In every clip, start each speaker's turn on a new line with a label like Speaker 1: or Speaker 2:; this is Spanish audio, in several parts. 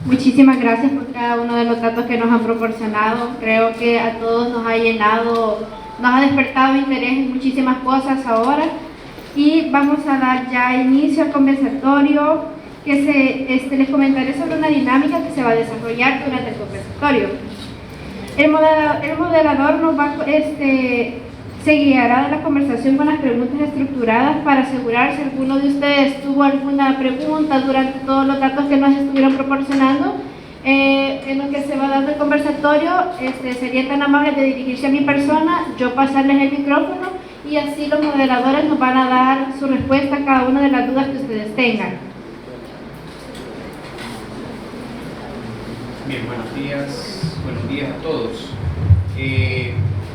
Speaker 1: Muchísimas gracias por cada uno de los datos que nos han proporcionado. Creo que a todos nos ha llenado, nos ha despertado interés en muchísimas cosas ahora. Y vamos a dar ya inicio al conversatorio, les comentaré sobre una dinámica que se va a desarrollar durante el conversatorio. El moderador nos va, se guiará de la conversación con las preguntas estructuradas para asegurar si alguno de ustedes tuvo alguna pregunta durante todos los datos que nos estuvieron proporcionando. En lo que se va dando el conversatorio, sería tan amable de dirigirse a mi persona, yo pasarles el micrófono y así los moderadores nos van a dar su respuesta a cada una de las dudas que ustedes tengan.
Speaker 2: Bien, buenos días a todos.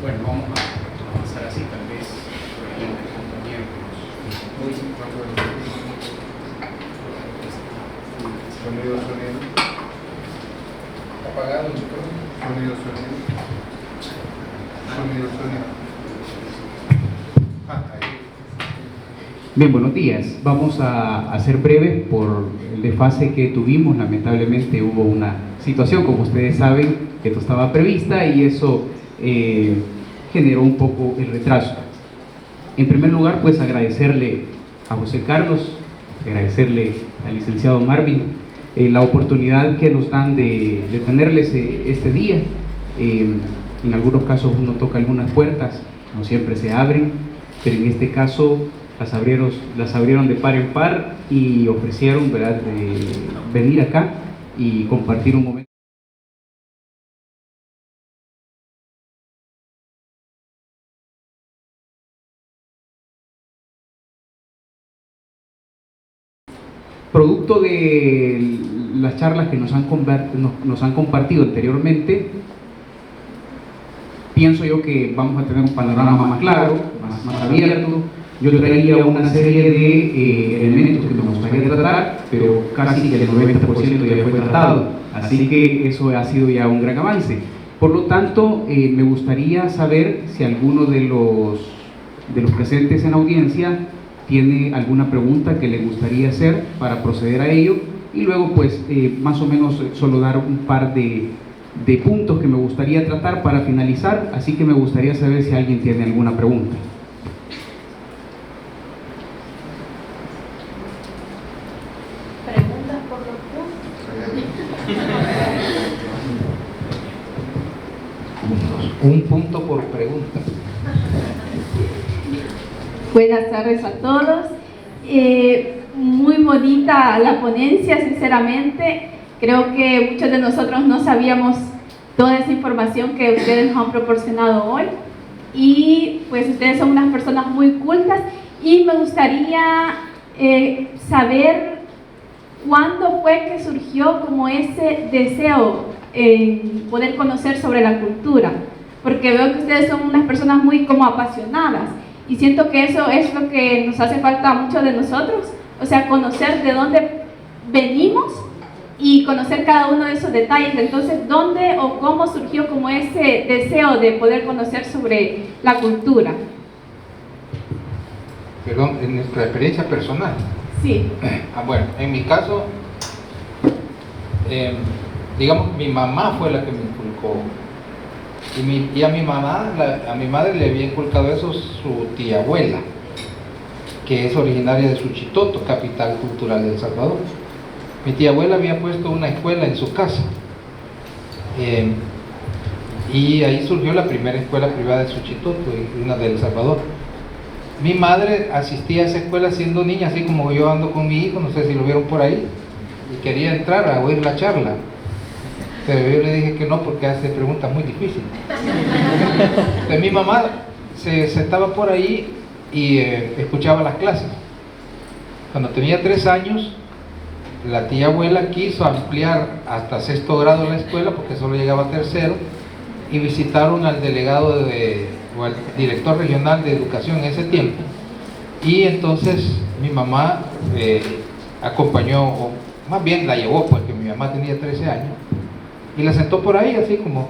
Speaker 2: Bueno, vamos a avanzar así, tal vez el compañero
Speaker 3: Sonido. Apagado el micrófono. Sonido. Ahí.
Speaker 2: Bien, buenos días. Vamos a ser breves por el desfase que tuvimos. Lamentablemente hubo una situación, como ustedes saben, que esto estaba prevista y eso generó un poco el retraso. En primer lugar, pues agradecerle a José Carlos, agradecerle al licenciado Marvin la oportunidad que nos dan de tenerles este día. En algunos casos uno toca algunas puertas, no siempre se abren, pero en este caso las abrieron de par en par y ofrecieron, ¿verdad?, de venir acá y compartir un momento. Producto de las charlas que nos han compartido anteriormente, pienso yo que vamos a tener un panorama más claro, más abierto. Yo traería una serie de elementos que me gustaría tratar, pero casi que el 90% ya fue tratado, así que eso ha sido ya un gran avance. Por lo tanto, me gustaría saber si alguno de los presentes en audiencia tiene alguna pregunta que le gustaría hacer para proceder a ello, y luego pues más o menos solo dar un par de puntos que me gustaría tratar para finalizar, así que me gustaría saber si alguien tiene alguna pregunta.
Speaker 1: ¿Preguntas por los puntos?
Speaker 3: Un punto por pregunta.
Speaker 1: Buenas tardes a todos. Muy bonita la ponencia, sinceramente. Creo que muchos de nosotros no sabíamos toda esa información que ustedes nos han proporcionado hoy. Y pues ustedes son unas personas muy cultas y me gustaría saber cuándo fue que surgió como ese deseo en poder conocer sobre la cultura. Porque veo que ustedes son unas personas muy como apasionadas. Y siento que eso es lo que nos hace falta a muchos de nosotros, o sea, conocer de dónde venimos y conocer cada uno de esos detalles. Entonces, ¿dónde o cómo surgió como ese deseo de poder conocer sobre la cultura?
Speaker 3: Perdón, en nuestra experiencia personal.
Speaker 1: Sí.
Speaker 3: Bueno, en mi caso, digamos, mi mamá fue la que me inculcó. Y a mi mamá, a mi madre le había inculcado eso su tía abuela, que es originaria de Suchitoto, capital cultural de El Salvador. Mi tía abuela había puesto una escuela en su casa, y ahí surgió la primera escuela privada de Suchitoto, una de El Salvador. Mi madre asistía a esa escuela siendo niña, así como yo ando con mi hijo, no sé si lo vieron por ahí, y quería entrar a oír la charla. Pero yo le dije que no, porque hace preguntas muy difíciles. Entonces, mi mamá se sentaba por ahí y escuchaba las clases. Cuando tenía 3 años, la tía abuela quiso ampliar hasta 6º grado la escuela, porque solo llegaba a 3º, y visitaron al delegado o al director regional de educación en ese tiempo. Y entonces mi mamá acompañó, o más bien la llevó, porque mi mamá tenía 13 años, y la sentó por ahí, así como,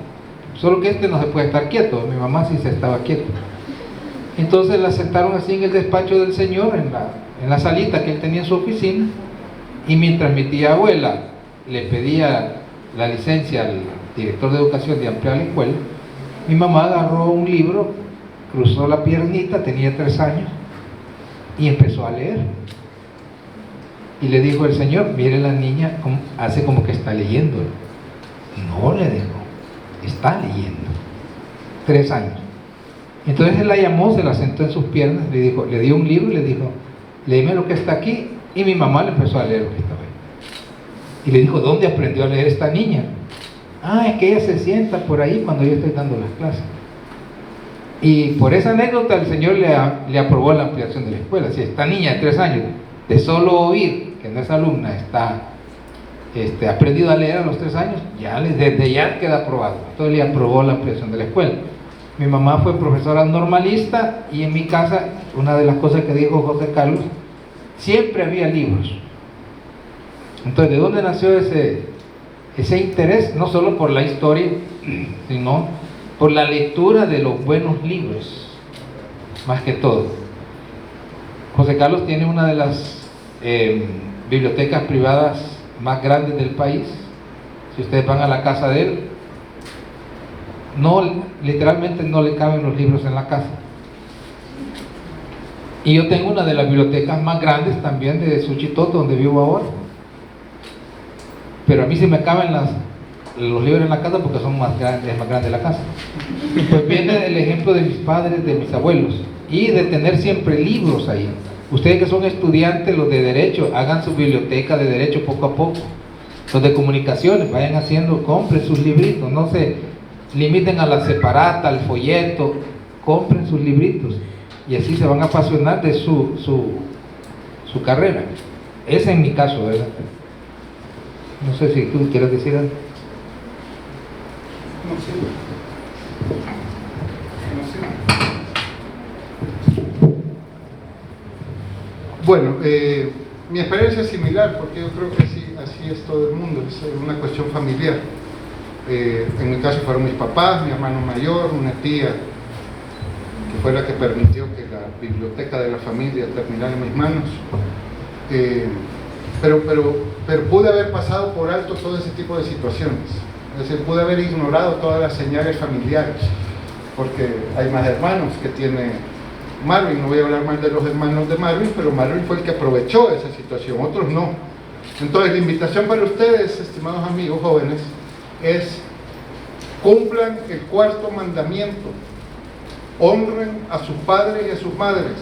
Speaker 3: solo que no se puede estar quieto, mi mamá sí se estaba quieta. Entonces la sentaron así en el despacho del señor, en la salita que él tenía en su oficina, y mientras mi tía abuela le pedía la licencia al director de educación de ampliar la escuela, mi mamá agarró un libro, cruzó la piernita, tenía 3 años, y empezó a leer. Y le dijo el señor, mire la niña, hace como que está leyendo. No, le dijo, está leyendo. 3 años. Entonces él la llamó, se la sentó en sus piernas, le dio un libro y le dijo, léeme lo que está aquí. Y mi mamá le empezó a leer lo que estaba ahí. Y le dijo, ¿dónde aprendió a leer esta niña? Ah, es que ella se sienta por ahí cuando yo estoy dando las clases. Y por esa anécdota el señor le aprobó la ampliación de la escuela. Si esta niña de 3 años, de solo oír que no es alumna, está aprendido a leer a los 3 años, desde ya queda aprobado. Entonces le aprobó la ampliación de la escuela. Mi mamá fue profesora normalista y en mi casa, una de las cosas que dijo José Carlos, siempre había libros. Entonces, ¿de dónde nació ese interés? No solo por la historia, sino por la lectura de los buenos libros, más que todo. José Carlos tiene una de las bibliotecas privadas más grandes del país. Si ustedes van a la casa de él, literalmente no le caben los libros en la casa. Y yo tengo una de las bibliotecas más grandes también de Suchitoto, donde vivo ahora. Pero a mí sí me caben los libros en la casa porque son más grande la casa. Pues viene el ejemplo de mis padres, de mis abuelos, y de tener siempre libros ahí. Ustedes que son estudiantes, los de Derecho, hagan su biblioteca de Derecho poco a poco. Los de Comunicaciones, vayan haciendo, compren sus libritos, no se limiten a la separata, al folleto, compren sus libritos. Y así se van a apasionar de su carrera. Ese es mi caso, ¿verdad? No sé si tú quieres decir algo.
Speaker 4: Bueno, mi experiencia es similar, porque yo creo que así es todo el mundo, es una cuestión familiar. En mi caso fueron mis papás, mi hermano mayor, una tía, que fue la que permitió que la biblioteca de la familia terminara en mis manos. Pero pude haber pasado por alto todo ese tipo de situaciones. Es decir, pude haber ignorado todas las señales familiares, porque hay más hermanos que tiene Marvin. No voy a hablar mal de los hermanos de Marvin, pero Marvin fue el que aprovechó esa situación, otros no. Entonces la invitación para ustedes, estimados amigos jóvenes, es: cumplan el 4º mandamiento, honren a sus padres y a sus madres.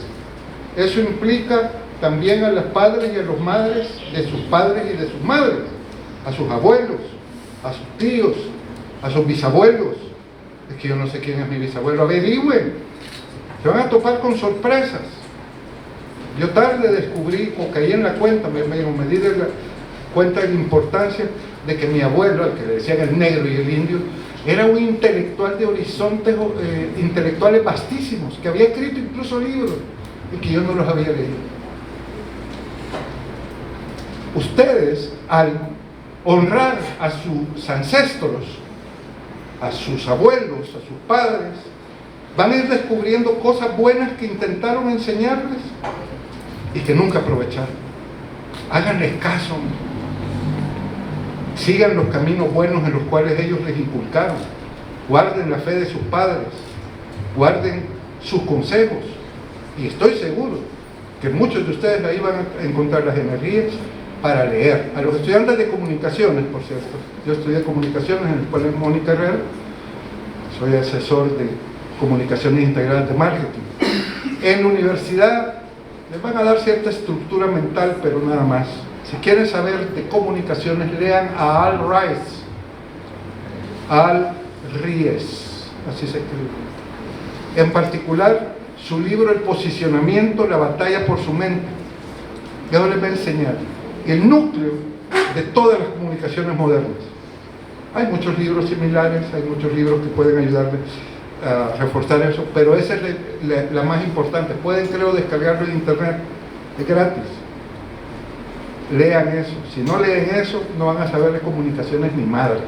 Speaker 4: Eso implica también a los padres y a las madres de sus padres y de sus madres, a sus abuelos, a sus tíos, a sus bisabuelos. Es que yo no sé quién es mi bisabuelo, averigüen, se van a topar con sorpresas. Yo tarde descubrí, o caí en la cuenta, me di de la cuenta de la importancia de que mi abuelo, al que le decían el negro y el indio, era un intelectual de horizontes intelectuales vastísimos, que había escrito incluso libros y que yo no los había leído. Ustedes, al honrar a sus ancestros, a sus abuelos, a sus padres, van a ir descubriendo cosas buenas que intentaron enseñarles y que nunca aprovecharon. Háganles caso, sigan los caminos buenos en los cuales ellos les inculcaron, guarden la fe de sus padres, guarden sus consejos, y estoy seguro que muchos de ustedes ahí van a encontrar las energías para leer. A los estudiantes de comunicaciones, por cierto, yo estudié comunicaciones en la escuela de Mónica Herrera, soy asesor de comunicaciones integrales de marketing. En la universidad les van a dar cierta estructura mental, pero nada más. Si quieren saber de comunicaciones, lean a Al Ries, así se escribe. En particular, su libro El posicionamiento, la batalla por su mente. Yo les voy a enseñar el núcleo de todas las comunicaciones modernas. Hay muchos libros similares, hay muchos libros que pueden ayudarles a reforzar eso, pero esa es la más importante. Pueden, creo, descargarlo en internet, es gratis. Lean eso. Si no leen eso, no van a saber de comunicaciones ni madre.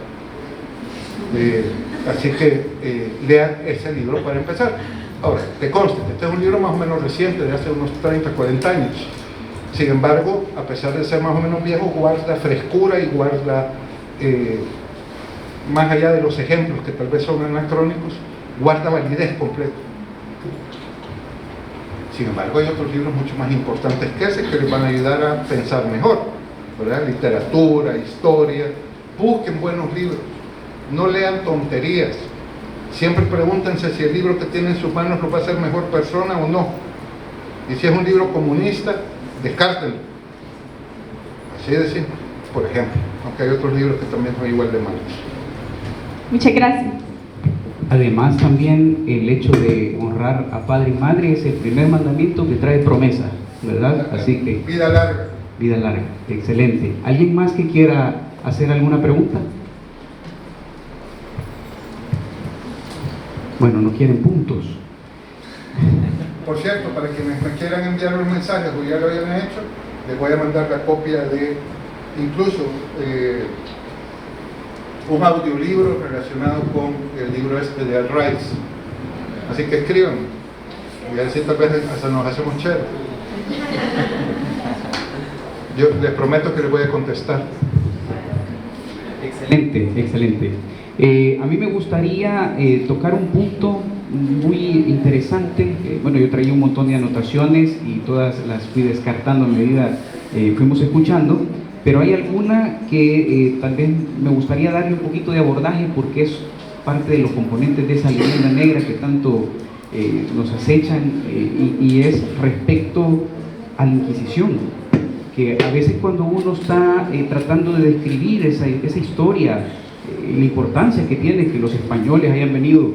Speaker 4: Así que lean ese libro para empezar. Ahora, te conste, este es un libro más o menos reciente, de hace unos 30, 40 años. Sin embargo, a pesar de ser más o menos viejo, guarda frescura y guarda, más allá de los ejemplos que tal vez son anacrónicos, guarda validez completa. Sin embargo, hay otros libros mucho más importantes que ese que les van a ayudar a pensar mejor, ¿verdad? Literatura, historia. Busquen buenos libros, no lean tonterías. Siempre pregúntense si el libro que tienen en sus manos lo va a hacer mejor persona o no. Y si es un libro comunista, descártenlo. Así de simple, por ejemplo, aunque hay otros libros que también son igual de malos.
Speaker 1: Muchas gracias.
Speaker 2: Además, también el hecho de honrar a padre y madre es el primer mandamiento que trae promesa, ¿verdad? Así que
Speaker 4: vida larga.
Speaker 2: Vida larga, excelente. ¿Alguien más que quiera hacer alguna pregunta? Bueno, no quieren puntos.
Speaker 4: Por cierto, para quienes me quieran enviar los mensajes o ya lo hayan hecho, les voy a mandar la copia de incluso un audiolibro relacionado con el libro este de Al Rice. Así que escriban y así tal vez hasta nos hacemos chéveres. Yo les prometo que les voy a contestar.
Speaker 2: Excelente, excelente. A mí me gustaría tocar un punto muy interesante. Bueno, yo traía un montón de anotaciones y todas las fui descartando a medida fuimos escuchando, pero hay alguna que tal vez me gustaría darle un poquito de abordaje porque es parte de los componentes de esa leyenda negra que tanto nos acechan y es respecto a la Inquisición, que a veces cuando uno está tratando de describir esa historia, la importancia que tiene que los españoles hayan venido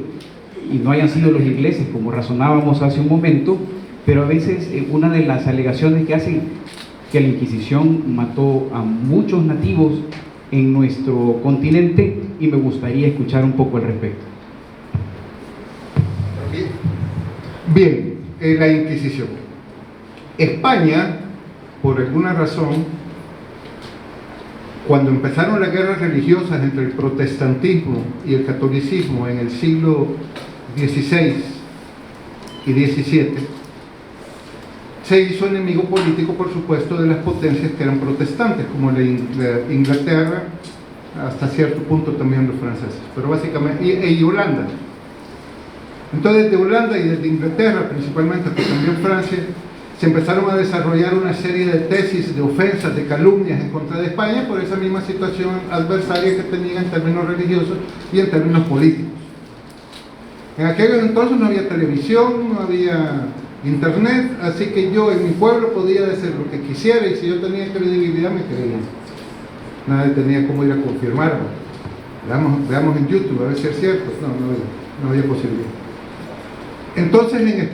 Speaker 2: y no hayan sido los ingleses, como razonábamos hace un momento, pero a veces una de las alegaciones que hacen que la Inquisición mató a muchos nativos en nuestro continente, y me gustaría escuchar un poco al respecto.
Speaker 4: Bien, la Inquisición. España, por alguna razón, cuando empezaron las guerras religiosas entre el protestantismo y el catolicismo en el siglo XVI y XVII, se hizo enemigo político, por supuesto, de las potencias que eran protestantes, como la Inglaterra, hasta cierto punto también los franceses, pero básicamente, y Holanda. Entonces, desde Holanda y desde Inglaterra, principalmente, pero también Francia, se empezaron a desarrollar una serie de tesis, de ofensas, de calumnias en contra de España por esa misma situación adversaria que tenía en términos religiosos y en términos políticos. En aquellos entonces no había televisión, no había internet, así que yo en mi pueblo podía decir lo que quisiera y si yo tenía credibilidad me creían. Nadie tenía cómo ir a confirmarlo. Veamos en YouTube a ver si es cierto. No había posibilidad. Entonces en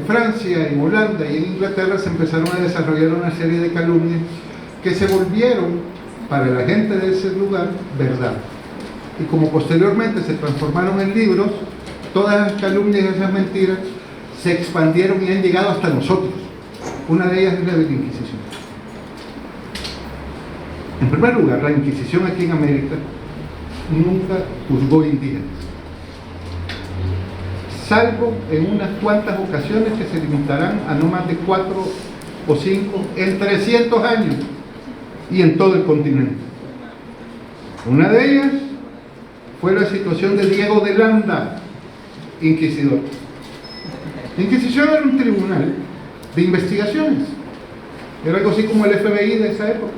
Speaker 4: Francia, en Holanda y en Inglaterra se empezaron a desarrollar una serie de calumnias que se volvieron, para la gente de ese lugar, verdad. Y como posteriormente se transformaron en libros, todas las calumnias y esas mentiras se expandieron y han llegado hasta nosotros. Una de ellas es la de la Inquisición. En primer lugar, la Inquisición aquí en América nunca juzgó indígenas, salvo en unas cuantas ocasiones que se limitarán a no más de 4 o 5 en 300 años y en todo el continente. Una de ellas fue la situación de Diego de Landa, inquisidor. La Inquisición era un tribunal de investigaciones, era algo así como el FBI de esa época.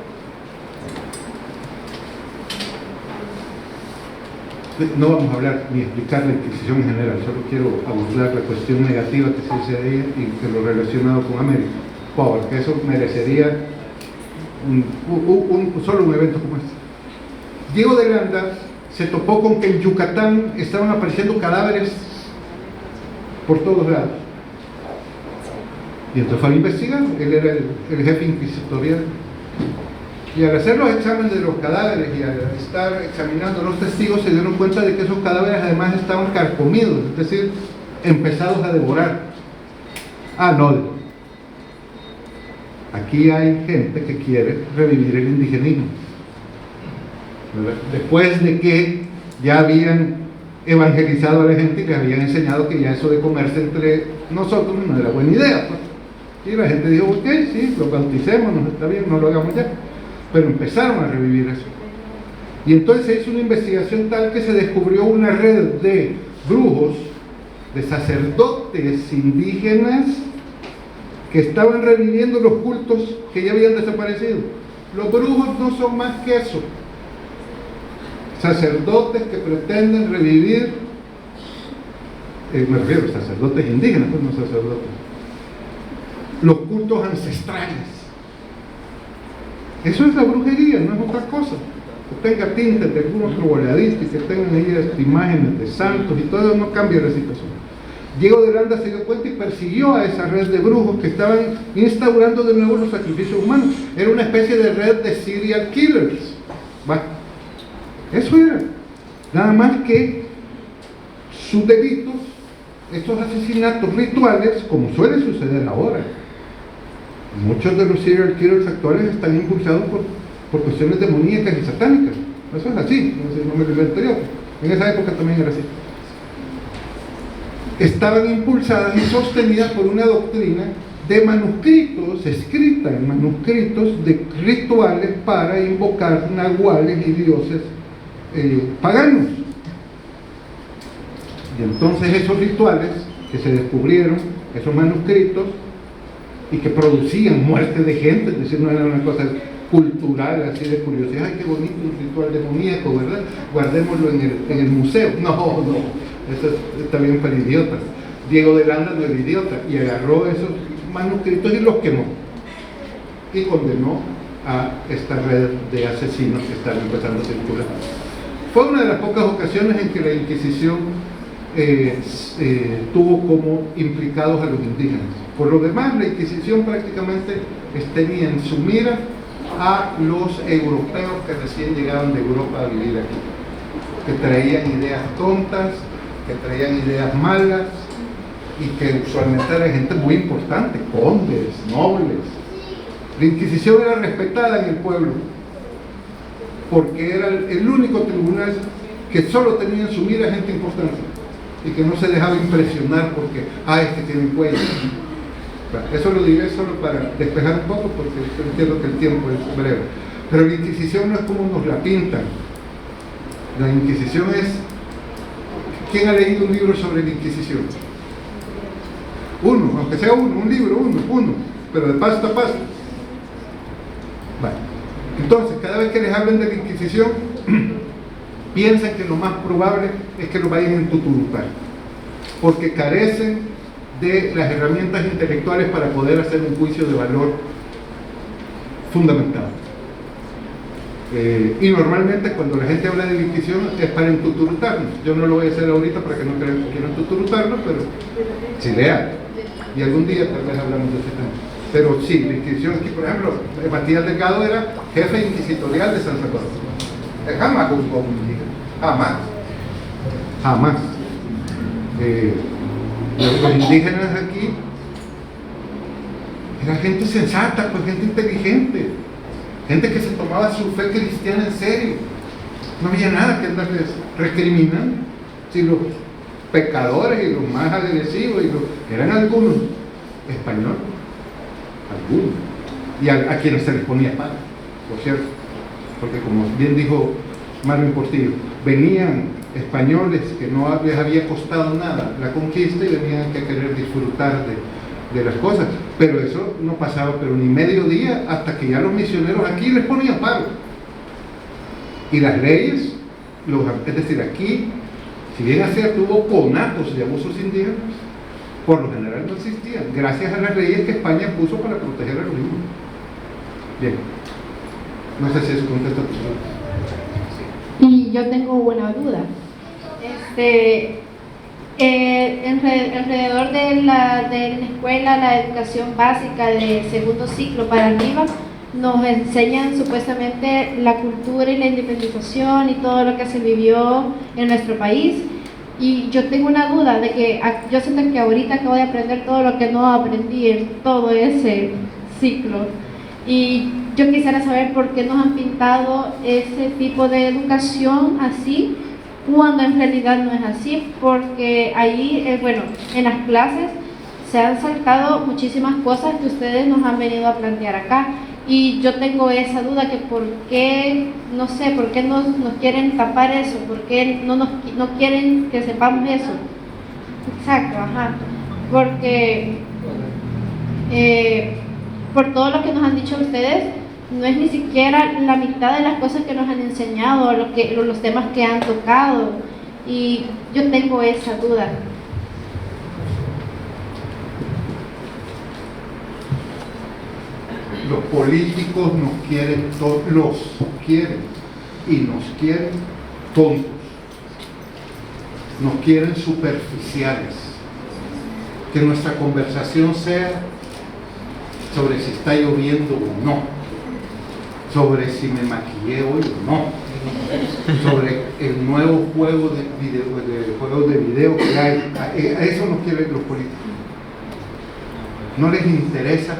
Speaker 4: No vamos a hablar ni explicar la Inquisición en general, solo quiero abordar la cuestión negativa que se dice de ella y que lo relacionado con América, porque eso merecería solo un evento como este. Diego de Landa se topó con que en Yucatán estaban apareciendo cadáveres por todos lados. Y entonces fue a investigar, él era el jefe inquisitorial. Y al hacer los exámenes de los cadáveres y al estar examinando los testigos, se dieron cuenta de que esos cadáveres además estaban carcomidos, es decir, empezados a devorar. No, aquí hay gente que quiere revivir el indigenismo, ¿verdad? Después de que ya habían evangelizado a la gente y les habían enseñado que ya eso de comerse entre nosotros no era buena idea, pues. Y la gente dijo, ok, sí, lo bauticémonos, está bien, no lo hagamos ya. Pero empezaron a revivir eso. Y entonces se hizo una investigación tal que se descubrió una red de brujos, de sacerdotes indígenas que estaban reviviendo los cultos que ya habían desaparecido. Los brujos no son más que eso, sacerdotes que pretenden revivir, me refiero a sacerdotes indígenas, pues no sacerdotes, los cultos ancestrales. Eso es la brujería, no es otra cosa. Que tenga tintes de algún otro voladito y que tengan ahí imágenes de santos y todo, no cambia la situación. Diego de Landa se dio cuenta y persiguió a esa red de brujos que estaban instaurando de nuevo los sacrificios humanos. Era una especie de red de serial killers. ¿Va? Eso era. Nada más que sus delitos, estos asesinatos rituales, como suele suceder ahora. Muchos de los serial killers actuales están impulsados por cuestiones demoníacas y satánicas. Eso es así, no me lo invento yo. En esa época también era así. Estaban impulsadas y sostenidas por una doctrina de manuscritos, escrita en manuscritos de rituales para invocar nahuales y dioses paganos. Y entonces esos rituales que se descubrieron, esos manuscritos, y que producían muerte de gente, es decir, no era una cosa cultural, así de curiosidad, ay, qué bonito un ritual demoníaco, ¿verdad? Guardémoslo en el museo. No, eso está bien para idiotas. Diego de Landa no era idiota, y agarró esos manuscritos y los quemó. Y condenó a esta red de asesinos que estaban empezando a circular. Fue una de las pocas ocasiones en que la Inquisición tuvo como implicados a los indígenas. Por lo demás, la Inquisición prácticamente tenía en su mira a los europeos que recién llegaban de Europa a vivir aquí, que traían ideas tontas, que traían ideas malas y que usualmente era gente muy importante, condes, nobles. La Inquisición era respetada en el pueblo porque era el único tribunal que solo tenía en su mira gente importante y que no se dejaba impresionar porque, es que tiene cuello. Eso lo diré solo para despejar un poco porque entiendo que el tiempo es breve. Pero la Inquisición no es como nos la pintan. La Inquisición es... ¿Quién ha leído un libro sobre la Inquisición? Uno, aunque sea uno, un libro, uno, pero de pasta a pasta. Vale. Entonces, cada vez que les hablen de la Inquisición, piensen que lo más probable es que lo vayan a entuturutar, porque carecen de las herramientas intelectuales para poder hacer un juicio de valor fundamentado. Y normalmente cuando la gente habla de la Inquisición es para entuturutarnos. Yo no lo voy a hacer ahorita para que no crean que quiero entuturutarnos, pero si lea. Y algún día tal vez hablamos de ese tema. Pero sí, la Inquisición aquí, por ejemplo, Matías Delgado era jefe inquisitorial de San Salvador. Jamás juzgó a un indígena. Jamás. Los indígenas aquí era gente sensata, pues gente inteligente, gente que se tomaba su fe cristiana en serio. No había nada que andarles recriminando. Si los pecadores y los más agresivos eran algunos españoles, algunos, y a quienes se les ponía paz, por cierto, porque como bien dijo Marvin Portillo, venían españoles que no les había costado nada la conquista y venían a querer disfrutar de las cosas, pero eso no pasaba pero ni medio día hasta que ya los misioneros aquí les ponían paro. Y las leyes, es decir, aquí, si bien es cierto, hubo conatos de abusos indígenas, por lo general no existían, gracias a las leyes que España puso para proteger a los niños. Bien, no sé si eso contesta a tu pregunta.
Speaker 5: Y yo tengo una duda. Alrededor de la escuela, la educación básica de segundo ciclo para arriba, nos enseñan supuestamente la cultura y la independización y todo lo que se vivió en nuestro país. Y yo tengo una duda de que yo siento que ahorita acabo de aprender todo lo que no aprendí en todo ese ciclo. Y yo quisiera saber por qué nos han pintado ese tipo de educación así, cuando en realidad no es así, porque ahí, en las clases se han saltado muchísimas cosas que ustedes nos han venido a plantear acá. Y yo tengo esa duda que por qué, no sé, por qué nos quieren tapar eso, por qué no quieren que sepamos eso. Exacto, ajá. Porque por todo lo que nos han dicho ustedes, no es ni siquiera la mitad de las cosas que nos han enseñado, los temas que han tocado. Y yo tengo esa duda.
Speaker 4: Los políticos nos quieren y nos quieren tontos, nos quieren superficiales, que nuestra conversación sea sobre si está lloviendo o no, sobre si me maquillé hoy o no, sobre el nuevo juego de video que hay. A eso nos quieren los políticos. No les interesa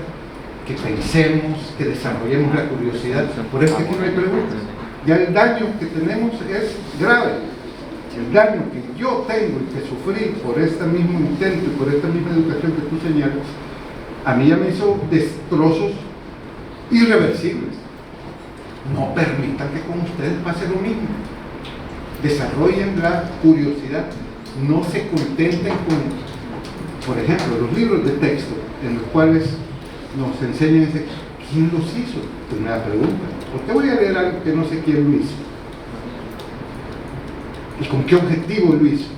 Speaker 4: que pensemos, que desarrollemos la curiosidad. Por eso aquí no hay preguntas. Ya el daño que tenemos es grave. El daño que yo tengo y que sufrí por este mismo intento y por esta misma educación que tú señalas, a mí ya me hizo destrozos irreversibles. No permitan que con ustedes pase lo mismo. Desarrollen la curiosidad. No se contenten con, por ejemplo, los libros de texto en los cuales nos enseñan quién los hizo. Primera pregunta. ¿Por qué voy a leer algo que no sé quién lo hizo? ¿Y con qué objetivo lo hizo?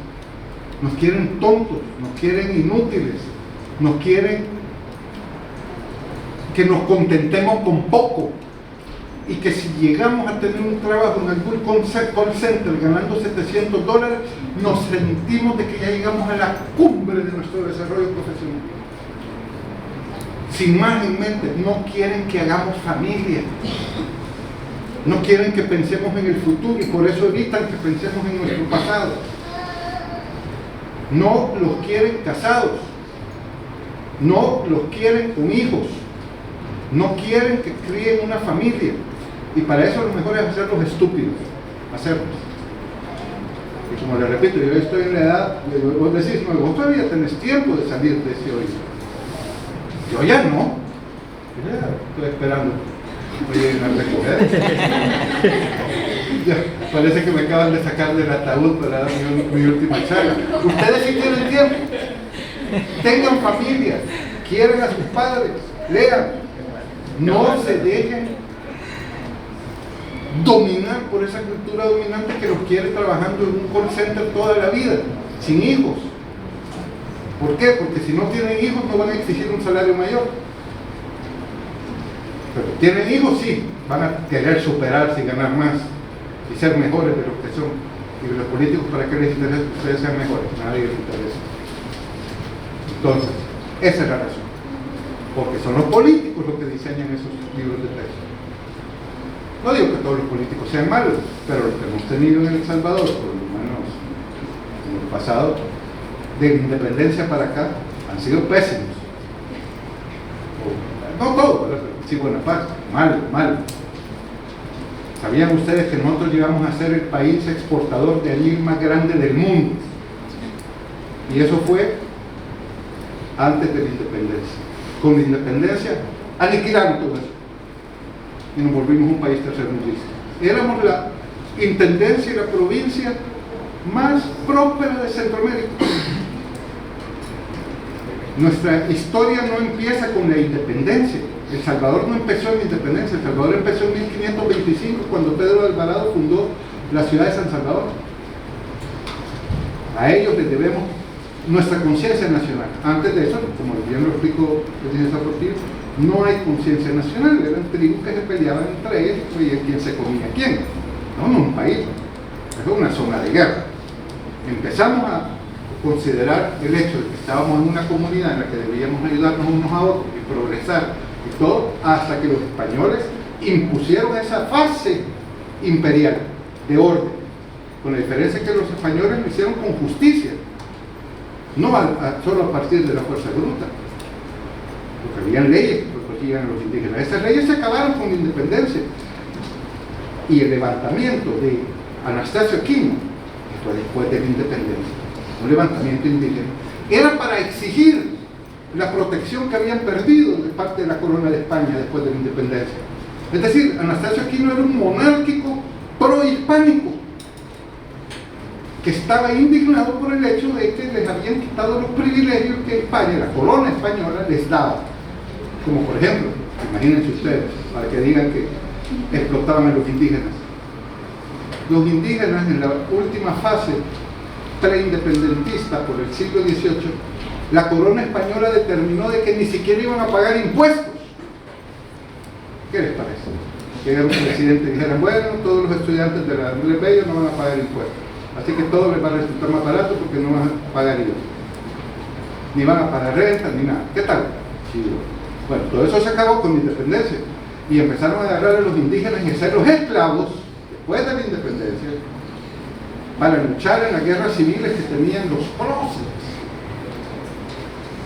Speaker 4: Nos quieren tontos, nos quieren inútiles, nos quieren que nos contentemos con poco, y que si llegamos a tener un trabajo en algún call center ganando $700, nos sentimos de que ya llegamos a la cumbre de nuestro desarrollo profesional. Sin más en mente, no quieren que hagamos familia, no quieren que pensemos en el futuro, y por eso evitan que pensemos en nuestro pasado. No los quieren casados, no los quieren con hijos, no quieren que críen una familia, y para eso lo mejor es hacerlos estúpidos, hacerlos. Y como le repito, yo estoy en la edad, vos decís, no, vos todavía tenés tiempo de salir de ese hoyo. Yo ya no, yo ya estoy esperando. Oye, en la recoger. Ya, parece que me acaban de sacar del ataúd para dar mi última charla. Ustedes sí tienen tiempo. Tengan familia, quieran a sus padres, lean. No se dejen dominar por esa cultura dominante que los quiere trabajando en un call center toda la vida, sin hijos. ¿Por qué? Porque si no tienen hijos no van a exigir un salario mayor. Pero tienen hijos, sí, van a querer superarse y ganar más y ser mejores de lo que son. Y los políticos, ¿para qué les interesa que ustedes sean mejores? Nadie les interesa. Entonces, esa es la razón. Porque son los políticos los que diseñan esos libros de texto. No digo que todos los políticos sean malos, pero los que hemos tenido en El Salvador, por lo menos en el pasado, de la independencia para acá, han sido pésimos. No todos, ¿verdad? Sí, buena parte, mal. ¿Sabían ustedes que nosotros llegamos a ser el país exportador de anil más grande del mundo? Y eso fue antes de la independencia. Con la independencia aniquilaron todo eso y nos volvimos un país tercermundista. Éramos la intendencia y la provincia más próspera de Centroamérica. Nuestra historia no empieza con la independencia. El Salvador no empezó en la independencia. El Salvador empezó en 1525 cuando Pedro de Alvarado fundó la ciudad de San Salvador. A ellos les debemos nuestra conciencia nacional. Antes de eso, como bien lo explicó el licenciado Portillo, no hay conciencia nacional. Eran tribus que se peleaban entre ellos y quién se comía a quién. No un país, es una zona de guerra. Empezamos a considerar el hecho de que estábamos en una comunidad en la que debíamos ayudarnos unos a otros y progresar y todo, hasta que los españoles impusieron esa fase imperial de orden, con la diferencia que los españoles lo hicieron con justicia, no solo a partir de la fuerza bruta, porque habían leyes que protegían a los indígenas. Esas leyes se acabaron con la independencia, y el levantamiento de Anastasio Quino, esto después de la independencia, un levantamiento indígena, era para exigir la protección que habían perdido de parte de la corona de España después de la independencia. Es decir, Anastasio Aquino era un monárquico pro-hispánico que estaba indignado por el hecho de que les habían quitado los privilegios que España, la corona española, les daba. Como por ejemplo, imagínense ustedes, para que digan que explotaban a los indígenas. Los indígenas en la última fase preindependentista por el siglo XVIII, la corona española determinó de que ni siquiera iban a pagar impuestos. ¿Qué les parece? Que era un presidente y dijera, bueno, todos los estudiantes de la Andrés Bello no van a pagar impuestos, así que todo les va a resultar más barato porque no van a pagar IVA, ni van a pagar renta, ni nada. ¿Qué tal? Sí, bueno, todo eso se acabó con la independencia y empezaron a agarrar a los indígenas y hacerlos esclavos después de la independencia para luchar en las guerras civiles que tenían los próceres.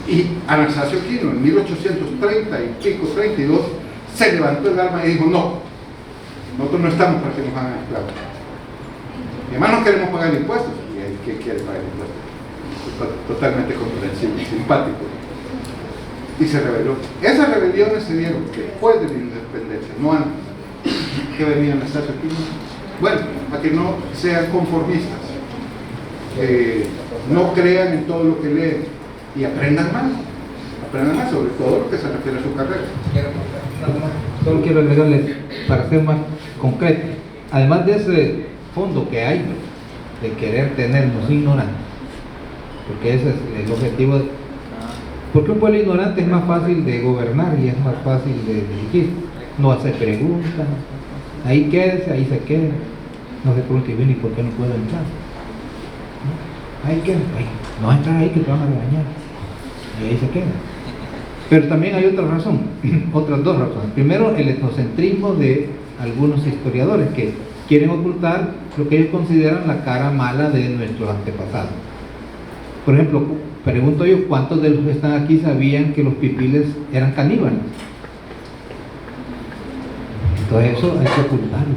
Speaker 4: Y Anastasio Aquino en 1830 y pico, 32, se levantó el arma y dijo, no, nosotros no estamos para que nos hagan esclavos. Y además no queremos pagar impuestos. ¿Y él qué quiere pagar impuestos? Totalmente comprensible, simpático. Y se rebeló. Esas rebeliones se dieron después de la independencia, no antes. ¿Qué venía Anastasio Aquino? Bueno, para que no sean conformistas, no crean en todo lo que leen y aprendan más sobre todo lo que se refiere a su carrera.
Speaker 3: Solo quiero agregarle, para ser más concreto, además de ese fondo que hay de querer tenernos ignorantes, porque ese es el objetivo, porque un pueblo ignorante es más fácil de gobernar y es más fácil de dirigir, no hace preguntas, ahí quédese, ahí se queda, no se pregunte bien y por qué no puedo entrar, ¿no? Ahí quédese, no va a entrar ahí que te van a regañar, y ahí se queda. Pero también hay otra razón, otras dos razones. Primero, el etnocentrismo de algunos historiadores que quieren ocultar lo que ellos consideran la cara mala de nuestros antepasados. Por ejemplo, pregunto yo, ¿cuántos de los que están aquí sabían que los pipiles eran caníbales? Entonces eso hay que ocultarlo.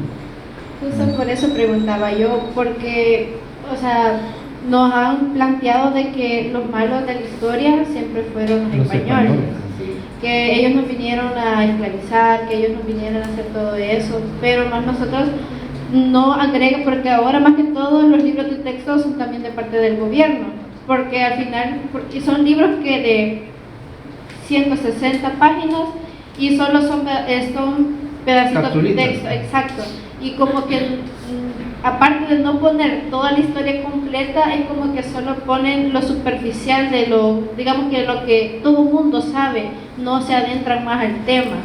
Speaker 5: Justo por eso preguntaba yo, porque, o sea, nos han planteado de que los malos de la historia siempre fueron los españoles, que ellos nos vinieron a esclavizar, que ellos nos vinieron a hacer todo eso, pero más nosotros no agrega, porque ahora más que todo los libros de texto son también de parte del gobierno, porque al final son libros que de 160 páginas y solo son pedacitos de texto, exacto, y como que aparte de no poner toda la historia completa, es como que solo ponen lo superficial de lo, digamos que lo que todo mundo sabe, no se adentran más al tema.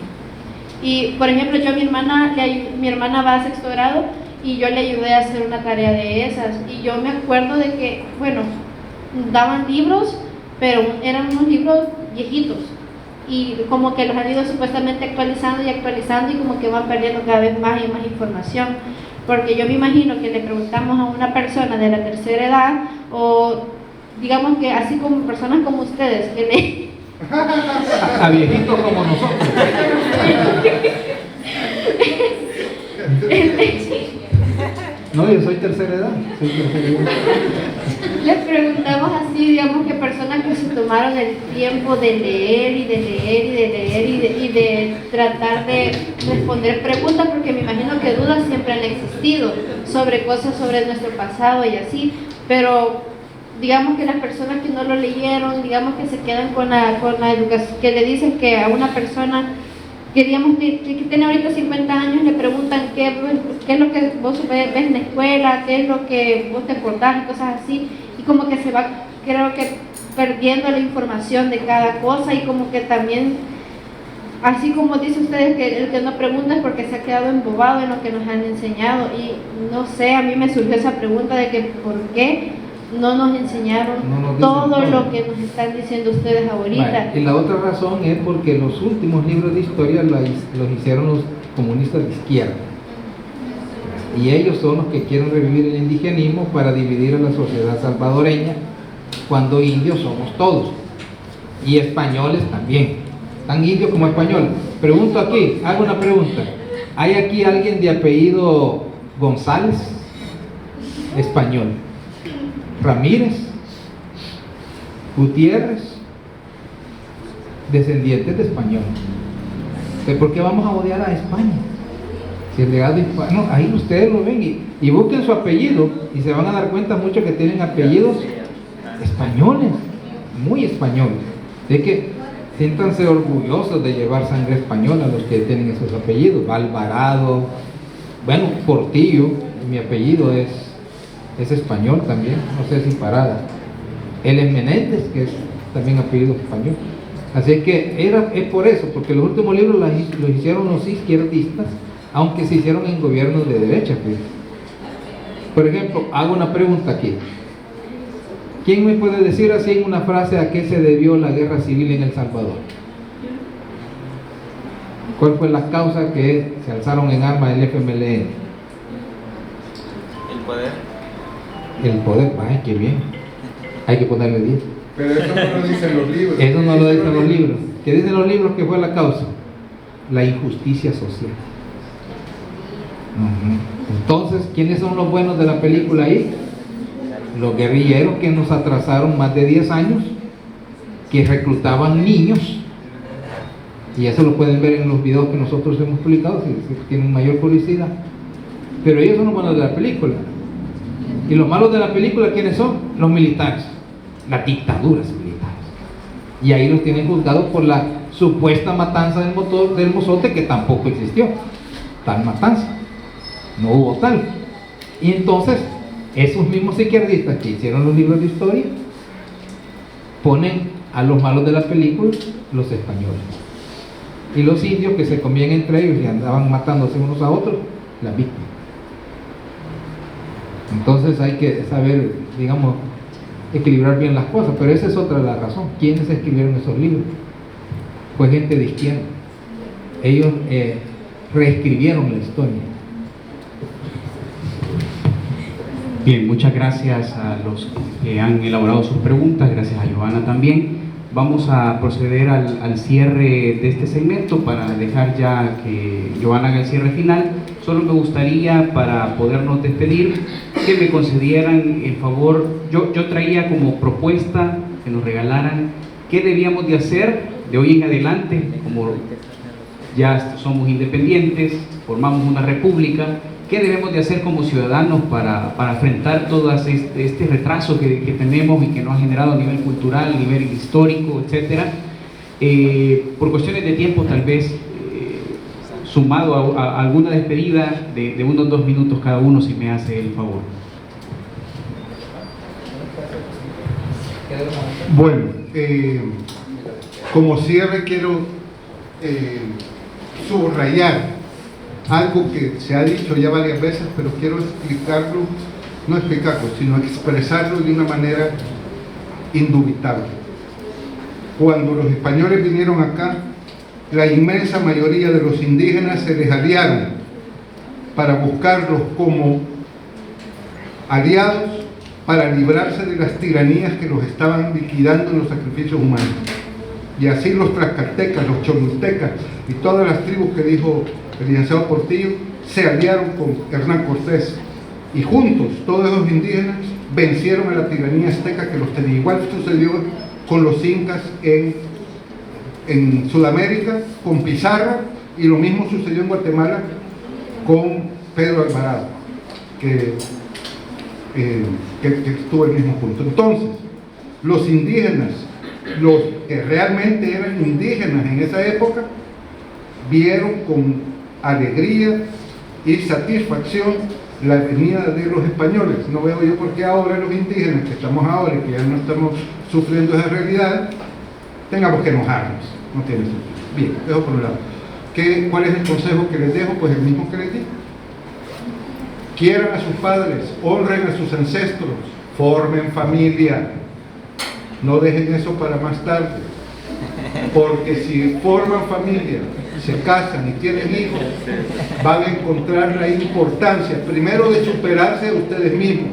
Speaker 5: Y por ejemplo, yo mi hermana va a sexto grado y yo le ayudé a hacer una tarea de esas, y yo me acuerdo de que, bueno, daban libros, pero eran unos libros viejitos, y como que los han ido supuestamente actualizando y como que van perdiendo cada vez más y más información. Porque yo me imagino que le preguntamos a una persona de la tercera edad, o digamos que así como personas como ustedes, que le...
Speaker 3: a viejitos como nosotros. No, yo soy tercera edad.
Speaker 5: Les preguntamos así, digamos que personas que se tomaron el tiempo de leer y de leer y de leer y de tratar de responder preguntas, porque me imagino que dudas siempre han existido sobre cosas sobre nuestro pasado y así, pero digamos que las personas que no lo leyeron, digamos que se quedan con la educación, que le dicen que a una persona que digamos que tiene ahorita 50 años, le preguntan qué es lo que vos ves en la escuela, qué es lo que vos te acordás y cosas así, y como que se va, creo que perdiendo la información de cada cosa, y como que también, así como dice ustedes que el que no pregunta es porque se ha quedado embobado en lo que nos han enseñado, y no sé, a mí me surgió esa pregunta de que por qué no nos enseñaron todo lo que nos están diciendo ustedes ahorita.
Speaker 3: Vale. Y la otra razón es porque los últimos libros de historia los hicieron los comunistas de izquierda, y ellos son los que quieren revivir el indigenismo para dividir a la sociedad salvadoreña, cuando indios somos todos, y españoles también, tan indios como españoles. Pregunto aquí, hago una pregunta, ¿hay aquí alguien de apellido González? Español. ¿Ramírez? ¿Gutiérrez? descendientes de españoles. Entonces, ¿por qué vamos a odiar a España? Si el legado hispano, ahí ustedes lo ven y busquen su apellido y se van a dar cuenta mucho que tienen apellidos españoles, muy españoles. De que siéntanse orgullosos de llevar sangre española los que tienen esos apellidos. Alvarado, bueno, Portillo, mi apellido es español también, no sé si Parada. Él es Menéndez, que es también apellido español. Así que es por eso, porque los últimos libros los hicieron los izquierdistas, aunque se hicieron en gobiernos de derecha. Pues. Por ejemplo, hago una pregunta aquí. ¿Quién me puede decir así en una frase a qué se debió la guerra civil en El Salvador? ¿Cuál fue la causa que se alzaron en armas del FMLN?
Speaker 6: El poder.
Speaker 3: El poder, ay, qué bien. Hay que ponerle 10.
Speaker 4: Pero eso no lo dicen los libros.
Speaker 3: Eso no lo dicen los libros. ¿Qué dicen los libros que fue la causa? La injusticia social. Entonces, ¿quiénes son los buenos de la película ahí? Los guerrilleros que nos atrasaron más de 10 años, que reclutaban niños, y eso lo pueden ver en los videos que nosotros hemos publicado, si tienen mayor curiosidad. Pero ellos son los buenos de la película. Y los malos de la película, ¿quiénes son? Los militares, las dictaduras militares. Y ahí los tienen juzgados por la supuesta matanza del Mozote, que tampoco existió tal matanza, no hubo tal. Y entonces esos mismos izquierdistas que hicieron los libros de historia ponen a los malos de la película los españoles, y los indios que se comían entre ellos y andaban matándose unos a otros, las víctimas. Entonces hay que saber, digamos, equilibrar bien las cosas, pero esa es otra de las razones. ¿Quiénes escribieron esos libros? Fue gente de izquierda. Ellos reescribieron la historia.
Speaker 2: Bien, muchas gracias a los que han elaborado sus preguntas, gracias a Giovanna también. Vamos a proceder al cierre de este segmento para dejar ya que Giovanna haga el cierre final. Solo me gustaría, para podernos despedir, que me concedieran el favor. Yo traía como propuesta que nos regalaran qué debíamos de hacer de hoy en adelante, como ya somos independientes, formamos una república. ¿Qué debemos de hacer como ciudadanos para enfrentar todo este retraso que tenemos y que nos ha generado a nivel cultural, a nivel histórico, etcétera? Por cuestiones de tiempo, tal vez, sumado a alguna despedida de unos 2 minutos cada uno, si me hace el favor.
Speaker 4: Bueno, como cierre quiero subrayar algo que se ha dicho ya varias veces, pero quiero explicarlo, no explicarlo, sino expresarlo de una manera indubitable. Cuando los españoles vinieron acá, la inmensa mayoría de los indígenas se les aliaron para buscarlos como aliados para librarse de las tiranías que los estaban liquidando en los sacrificios humanos. Y así los tlaxcaltecas, los cholultecas y todas las tribus que dijo el licenciado Portillo se aliaron con Hernán Cortés, y juntos todos esos indígenas vencieron a la tiranía azteca que los tenía. Igual sucedió con los incas en Sudamérica, con Pizarro, y lo mismo sucedió en Guatemala con Pedro Alvarado, que estuvo en el mismo punto. Entonces, los indígenas, los que realmente eran indígenas en esa época, vieron con alegría y satisfacción la venida de los españoles. No veo yo por qué ahora los indígenas que estamos ahora y que ya no estamos sufriendo esa realidad tengamos que enojarnos. No tiene sentido. Bien, eso por un lado. ¿Cuál es el consejo que les dejo? Pues el mismo que les di. Quieran a sus padres, honren a sus ancestros, formen familia. No dejen eso para más tarde, porque si forman familia, se casan y tienen hijos, van a encontrar la importancia primero de superarse a ustedes mismos.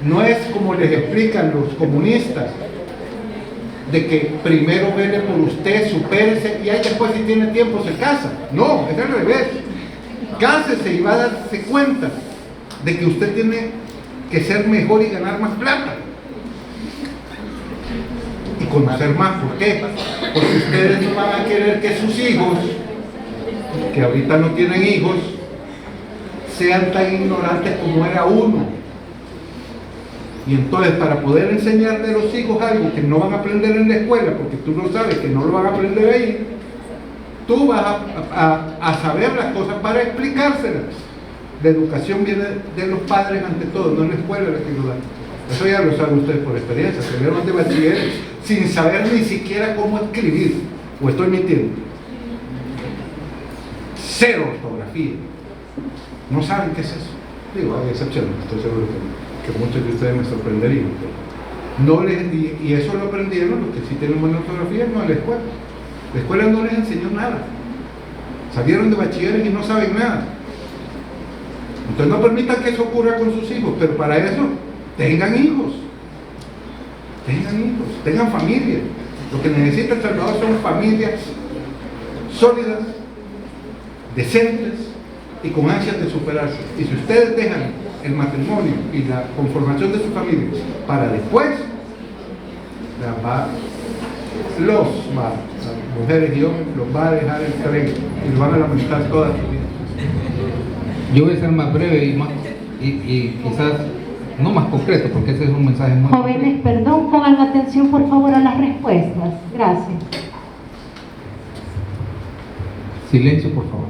Speaker 4: No es como les explican los comunistas, de que primero vele por usted, supérese y ahí después, si tiene tiempo, se casa. No, es al revés. Cásese y va a darse cuenta de que usted tiene que ser mejor y ganar más plata. y conocer más. ¿Por qué? Porque ustedes no van a querer que sus hijos, que ahorita no tienen hijos, sean tan ignorantes como era uno. Y entonces, para poder enseñarle a los hijos algo que no van a aprender en la escuela, porque tú no sabes que no lo van a aprender ahí, tú vas a saber las cosas para explicárselas. La educación viene de los padres ante todo, no en la escuela la que lo dan. Eso ya lo saben ustedes por experiencia. Salieron de bachiller sin saber ni siquiera cómo escribir. ¿O estoy mintiendo? Cero ortografía. No saben qué es eso. Digo, hay excepciones, estoy seguro que muchos de ustedes me sorprenderían. No y eso lo aprendieron los que sí tienen buena ortografía, no en la escuela. La escuela no les enseñó nada. Salieron de bachilleres y no saben nada. Entonces no permitan que eso ocurra con sus hijos, pero para eso tengan hijos, tengan familia. Lo que necesita El Salvador son familias sólidas, decentes y con ansias de superarse. Y si ustedes dejan el matrimonio y la conformación de su familia para después, las mujeres y hombres los va a dejar el tren y lo van a lamentar toda su vida.
Speaker 3: Yo voy a ser más breve y quizás no más concreto, porque ese es un mensaje muy
Speaker 6: Jóvenes, perdón, pongan atención por favor a las respuestas. Gracias.
Speaker 3: Silencio, por favor.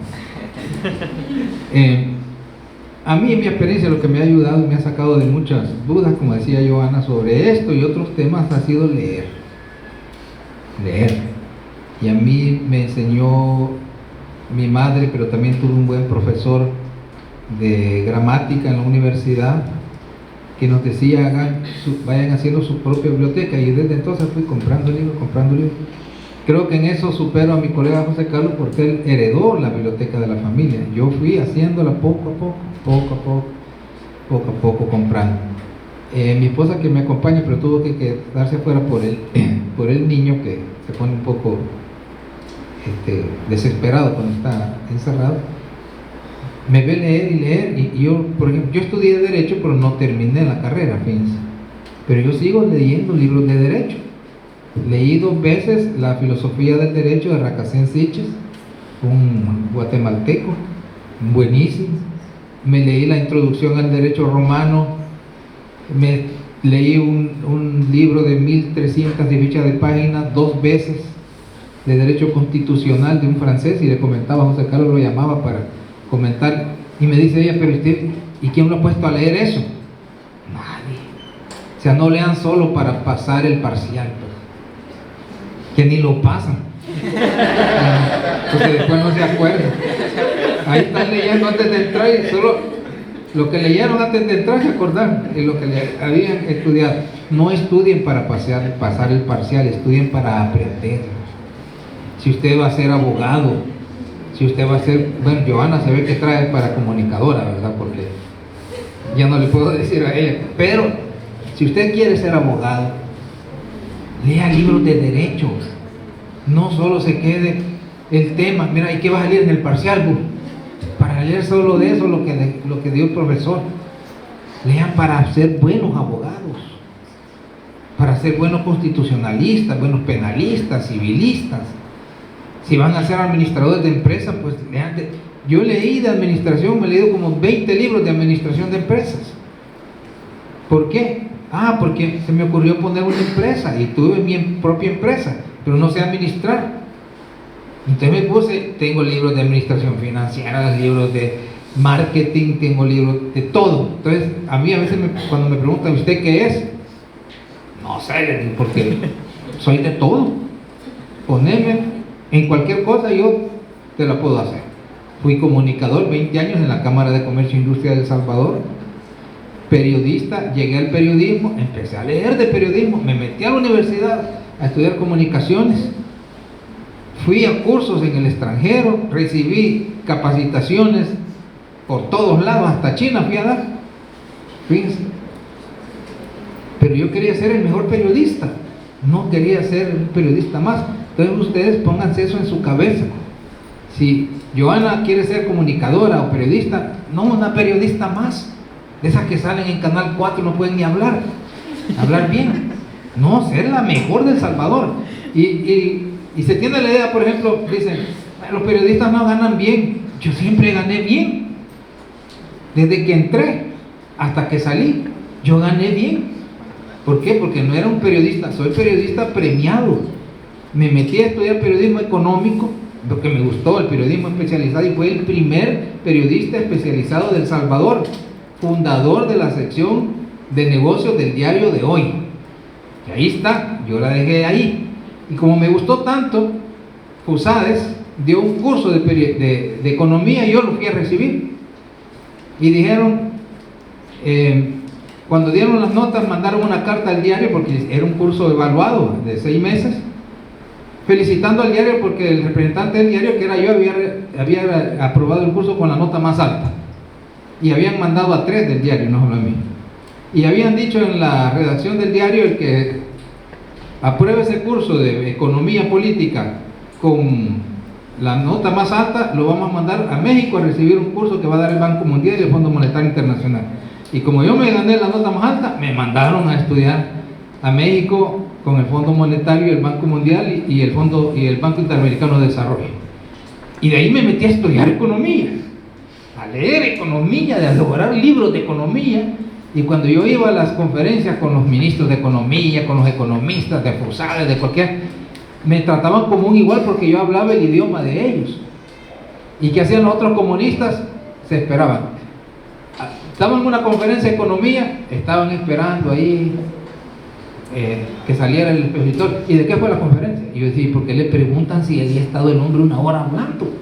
Speaker 3: A mí, en mi experiencia, lo que me ha ayudado y me ha sacado de muchas dudas, como decía Johanna, sobre esto y otros temas, ha sido leer. Y a mí me enseñó mi madre, pero también tuve un buen profesor de gramática en la universidad que nos decía: vayan haciendo su propia biblioteca. Y desde entonces fui comprando libros. Creo que en eso supero a mi colega José Carlos, porque él heredó la biblioteca de la familia. Yo fui haciéndola poco a poco comprando. Mi esposa, que me acompaña, pero tuvo que quedarse afuera por el niño, que se pone un poco desesperado cuando está encerrado, me ve leer y yo, por ejemplo, yo estudié Derecho, pero no terminé la carrera, fíjense. Pero yo sigo leyendo libros de Derecho. Leí 2 veces la Filosofía del Derecho de Racacén Siches, un guatemalteco, buenísimo. Me leí la Introducción al Derecho Romano, me leí un libro de 1300 y ficha de páginas 2 veces, de Derecho Constitucional, de un francés, y le comentaba a José Carlos, lo llamaba para comentar, y me dice ella: pero usted, ¿y quién lo ha puesto a leer eso? Nadie. O sea, no lean solo para pasar el parcial, pues, que ni lo pasan, porque después no se acuerdan. Ahí están leyendo antes de entrar y solo lo que leyeron antes de entrar se acordaron de lo que habían estudiado. No estudien para pasar el parcial, estudien para aprender. Si usted va a ser abogado, si usted va a ser, bueno, Johanna se ve que trae para comunicadora, ¿verdad? Porque ya no le puedo decir a ella, pero si usted quiere ser abogado, lea libros de derecho, no solo se quede el tema, mira, ¿y qué va a salir en el parcial, bro? Para leer solo de eso lo que dio el profesor. Lean para ser buenos abogados, para ser buenos constitucionalistas, buenos penalistas, civilistas. Si van a ser administradores de empresas, pues lean. Yo leí de administración, me he leído como 20 libros de administración de empresas. ¿Por qué? Porque se me ocurrió poner una empresa y tuve mi propia empresa, pero no sé administrar. Entonces me puse, tengo libros de administración financiera, libros de marketing, tengo libros de todo. Entonces a mí a veces cuando me preguntan: ¿usted qué es? No sé, porque soy de todo. Poneme en cualquier cosa, yo te la puedo hacer. Fui comunicador 20 años en la Cámara de Comercio e Industria de El Salvador, periodista, llegué al periodismo, empecé a leer de periodismo, me metí a la universidad a estudiar comunicaciones, fui a cursos en el extranjero, recibí capacitaciones por todos lados, hasta China fui a dar, fíjense. Pero yo quería ser el mejor periodista, no quería ser un periodista más. Entonces ustedes pónganse eso en su cabeza. Si Johanna quiere ser comunicadora o periodista, no una periodista más, de esas que salen en Canal 4 no pueden ni hablar bien. No, ser la mejor del Salvador. Y se tiene la idea, por ejemplo, dicen, los periodistas no ganan bien. Yo siempre gané bien. Desde que entré hasta que salí, yo gané bien. ¿Por qué? Porque no era un periodista, soy periodista premiado. Me metí a estudiar periodismo económico, porque me gustó el periodismo especializado, y fue el primer periodista especializado del Salvador, fundador de la sección de negocios del Diario de Hoy. Y ahí está, yo la dejé ahí. Y como me gustó tanto, FUSADES dio un curso de economía y yo lo fui a recibir. Y dijeron, cuando dieron las notas, mandaron una carta al diario, porque era un curso evaluado de 6 meses, felicitando al diario porque el representante del diario, que era yo, había aprobado el curso con la nota más alta. Y habían mandado a 3 del diario, no solo a mí. Y habían dicho en la redacción del diario, el que apruebe ese curso de economía política con la nota más alta, lo vamos a mandar a México a recibir un curso que va a dar el Banco Mundial y el Fondo Monetario Internacional. Y como yo me gané la nota más alta, me mandaron a estudiar a México con el Fondo Monetario, el Banco Mundial y el Banco Interamericano de Desarrollo. Y de ahí me metí a estudiar economía, a leer economía, a elaborar libros de economía. Y cuando yo iba a las conferencias con los ministros de economía, con los economistas de FUSADES, de cualquier, me trataban como un igual porque yo hablaba el idioma de ellos. ¿Y qué hacían los otros comunistas? Se esperaban. Estaban en una conferencia de economía, estaban esperando ahí que saliera el expositor. ¿Y de qué fue la conferencia? Y yo decía, ¿por qué le preguntan si había estado el hombre 1 hora hablando?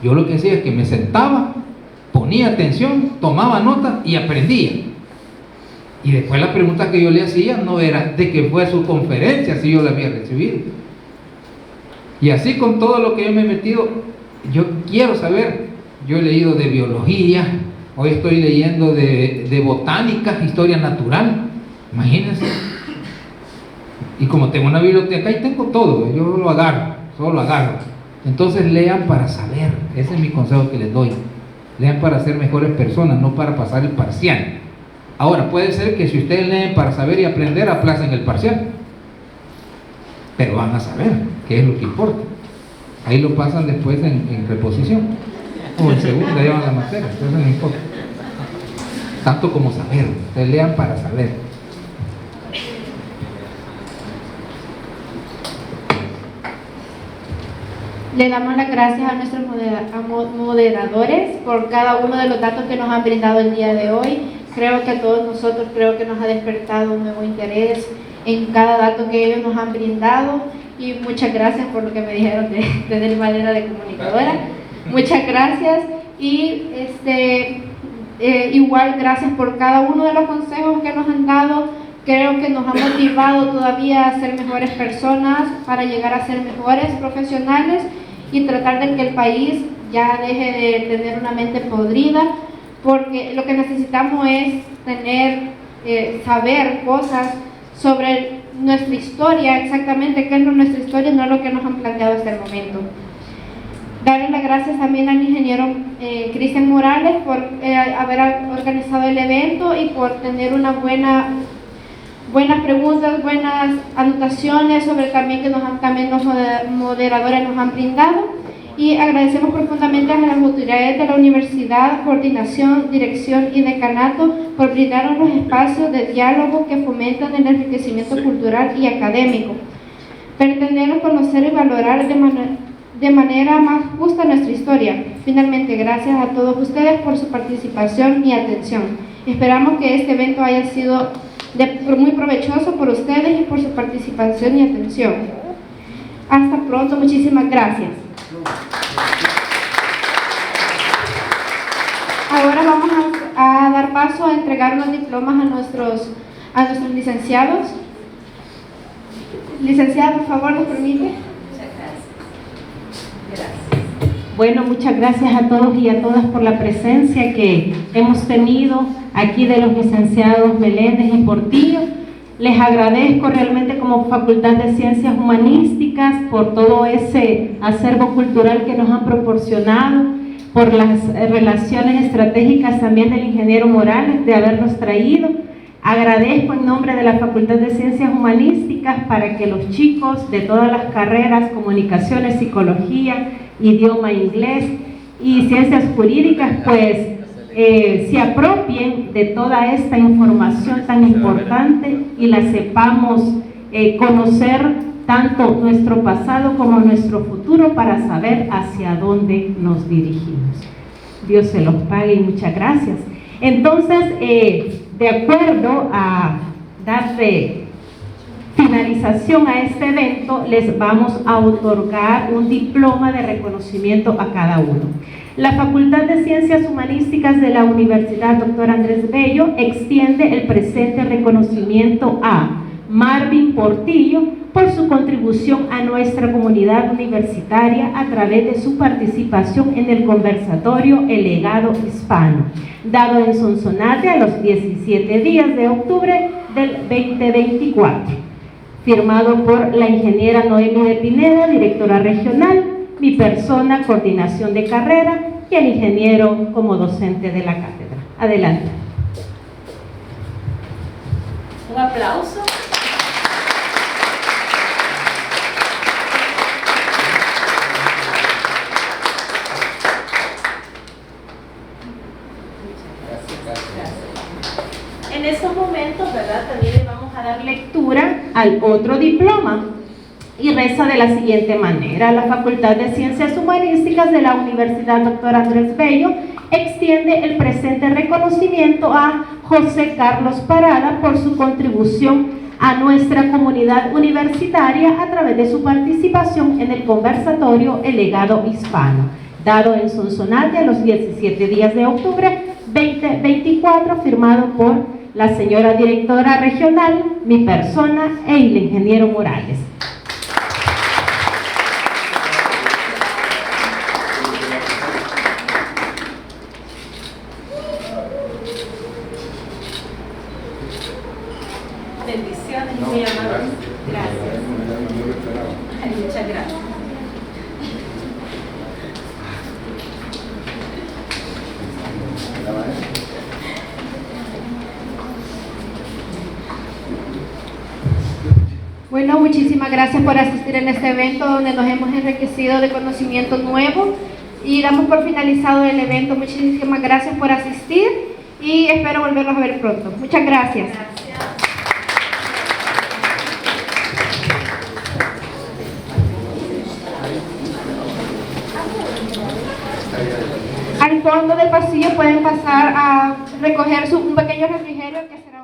Speaker 3: Yo lo que hacía es que me sentaba, ponía atención, tomaba nota y aprendía. Y después la pregunta que yo le hacía no era de qué fue su conferencia, si yo la había recibido. Y así con todo lo que yo me he metido, yo quiero saber. Yo he leído de biología, hoy estoy leyendo de botánica, historia natural, imagínense. Y como tengo una biblioteca, ahí tengo todo, yo lo agarro, solo lo agarro. Entonces lean para saber, ese es mi consejo que les doy. Lean para ser mejores personas, no para pasar el parcial. Ahora, puede ser que si ustedes leen para saber y aprender, aplacen el parcial, pero van a saber qué es lo que importa. Ahí lo pasan después en reposición o en segunda, llevan la materia, entonces no importa. Tanto como saber, ustedes lean para saber.
Speaker 5: Le damos las gracias a nuestros moderadores por cada uno de los datos que nos han brindado el día de hoy. Creo que a todos nosotros nos ha despertado un nuevo interés en cada dato que ellos nos han brindado, y muchas gracias por lo que me dijeron de manera de comunicadora. Muchas gracias, y igual gracias por cada uno de los consejos que nos han dado. Creo que nos ha motivado todavía a ser mejores personas, para llegar a ser mejores profesionales y tratar de que el país ya deje de tener una mente podrida, porque lo que necesitamos es saber cosas sobre nuestra historia, exactamente qué es nuestra historia, no lo que nos han planteado hasta el momento. Darle las gracias también al ingeniero Cristian Morales por haber organizado el evento y por tener unas buenas preguntas, buenas anotaciones sobre el camino que también los moderadores nos han brindado. Y agradecemos profundamente a las autoridades de la universidad, coordinación, dirección y decanato por brindarnos los espacios de diálogo que fomentan el enriquecimiento cultural y académico. Pretendemos conocer y valorar de manera más justa nuestra historia. Finalmente, gracias a todos ustedes por su participación y atención. Esperamos que este evento haya sido muy provechoso por ustedes y por su participación y atención. Hasta pronto, muchísimas gracias. Ahora vamos a dar paso a entregar los diplomas a nuestros licenciados. Licenciada, por favor, ¿nos permite?
Speaker 7: Muchas gracias.
Speaker 6: Bueno, muchas gracias a todos y a todas por la presencia que hemos tenido aquí de los licenciados Meléndez y Portillo. Les agradezco realmente como Facultad de Ciencias Humanísticas por todo ese acervo cultural que nos han proporcionado, por las relaciones estratégicas también del ingeniero Morales de habernos traído. Agradezco en nombre de la Facultad de Ciencias Humanísticas para que los chicos de todas las carreras, comunicaciones, psicología, idioma inglés y ciencias jurídicas, pues se apropien de toda esta información tan importante y la sepamos conocer tanto nuestro pasado como nuestro futuro para saber hacia dónde nos dirigimos. Dios se los pague y muchas gracias. Entonces, de acuerdo a darle finalización a este evento, les vamos a otorgar un diploma de reconocimiento a cada uno. La Facultad de Ciencias Humanísticas de la Universidad Dr. Andrés Bello extiende el presente reconocimiento a Marvin Portillo por su contribución a nuestra comunidad universitaria a través de su participación en el conversatorio El Legado Hispano, dado en Sonsonate a los 17 días de octubre del 2024, firmado por la ingeniera Noemi de Pineda, directora regional, mi persona, coordinación de carrera, y el ingeniero como docente de la cátedra. Adelante.
Speaker 7: Un aplauso.
Speaker 6: En estos momentos, ¿verdad? También le vamos a dar lectura al otro diploma y reza de la siguiente manera: la Facultad de Ciencias Humanísticas de la Universidad Dr. Andrés Bello extiende el presente reconocimiento a José Carlos Parada por su contribución a nuestra comunidad universitaria a través de su participación en el conversatorio El Legado Hispano, dado en Sonsonate a los 17 días de octubre 2024, firmado por la señora directora regional, mi persona e el ingeniero Morales.
Speaker 7: Bendiciones, muy amables. Gracias. Ay, muchas gracias.
Speaker 5: Bueno, muchísimas gracias por asistir en este evento donde nos hemos enriquecido de conocimiento nuevo y damos por finalizado el evento. Muchísimas gracias por asistir y espero volverlos a ver pronto. Muchas gracias. Al fondo del pasillo pueden pasar a recoger un pequeño refrigerio que será